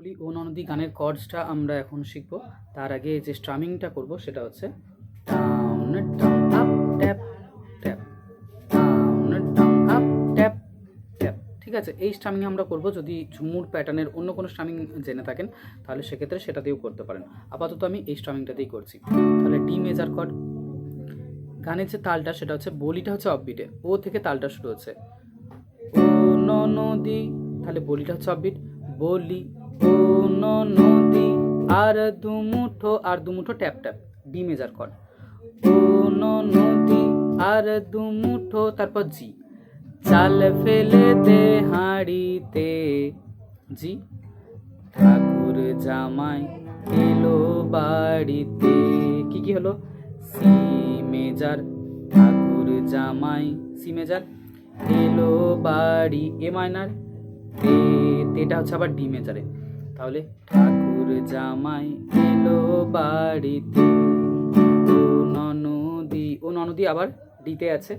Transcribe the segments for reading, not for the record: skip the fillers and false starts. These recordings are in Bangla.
বলি ও ননদী গানের কর্ডসটা আমরা এখন শিখবো। তার আগে যে স্ট্রামিংটা করব সেটা হচ্ছে down down up tap tap, down down up tap tap. ঠিক আছে, এই স্ট্রামিং আমরা করব। যদি ঝুমুর প্যাটার্নের অন্য কোনো স্ট্রামিং জেনে থাকেন তাহলে সেক্ষেত্রে সেটা দিয়েও করতে পারেন। আপাতত আমি এই স্ট্রামিংটা দিয়েই করছি। তাহলে ডি মেজার কর্ড, গানের যে তালটা সেটা হচ্ছে বলিটা হচ্ছে অফবিটে, ও থেকে তালটা শুরু হচ্ছে ও নদী, তাহলে বলিটা হচ্ছে অফবিট, বলি ও নদী আর দুমুঠো tap tap, D major chord, ও নদী আর দুমুঠো, তারপর জি, চাল ফেলে দে হাঁড়িতে, জি, ঠাকুর জামাই এলো বাড়িতে, কি হলো, সি মেজার, ঠাকুর জামাই সি মেজার এলো বাড়ি, এ মাইনার, তেটা হচ্ছে আবার ডি মেজারে। তাহলে ঠাকুর জামাই এলো বাড়িতে, ও ননদী আবার ডিতে আছে,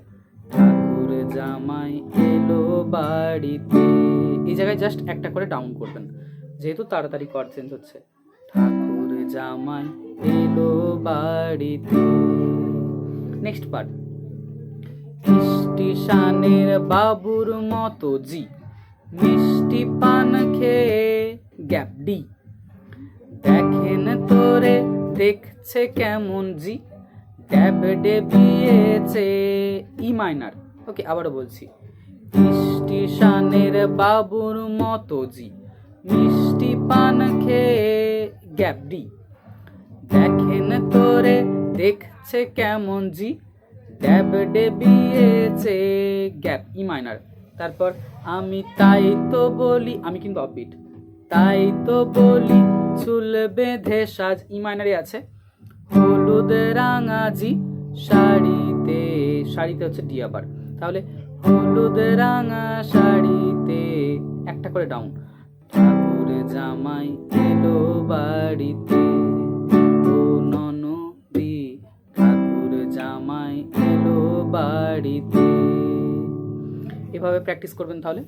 ঠাকুর জামাই এলো বাড়িতে। এই জায়গায় জাস্ট একটা করে ডাউন করবেন যেহেতু তাড়াতাড়ি কর্ড চেঞ্জ হচ্ছে, ঠাকুর জামাই এলো বাড়িতে। নেক্সট পার্ট, স্টেশনের বাবুর মতো, জি, মিষ্টি পান খেয়ে, গ্যাপ, ডি, দেখেন তোরে দেখছে কেমন, জি, গ্যাপ ডেবিয়েছে, ই মাইনার। ওকে, আবারও বলছি, স্টেশনের বাবুর মতো, জি, মিষ্টি পান খেয়ে, গ্যাপ, ডি, দেখেন তোরে দেখছে কেমন, জি, গ্যাপ ডেবিয়েছে, গ্যাপ, ই মাইনার। তারপর আমি তাই তো বলি, আমি কিন্তু অফবিট, তাই তো বলি চুল বেঁধে সাজ, ই মাইনারে আছে, হলুদ রাঙা, জি, শাড়িতে, শাড়িতে হচ্ছে ডি আবার, তাহলে হলুদ রাঙা শাড়িতে, একটা করে ডাউন, ঠাকুর জামাই এলো বাড়িতে, ও ননদী ঠাকুর জামাই এলো বাড়িতে। এভাবে প্র্যাকটিস করবেন তাহলে।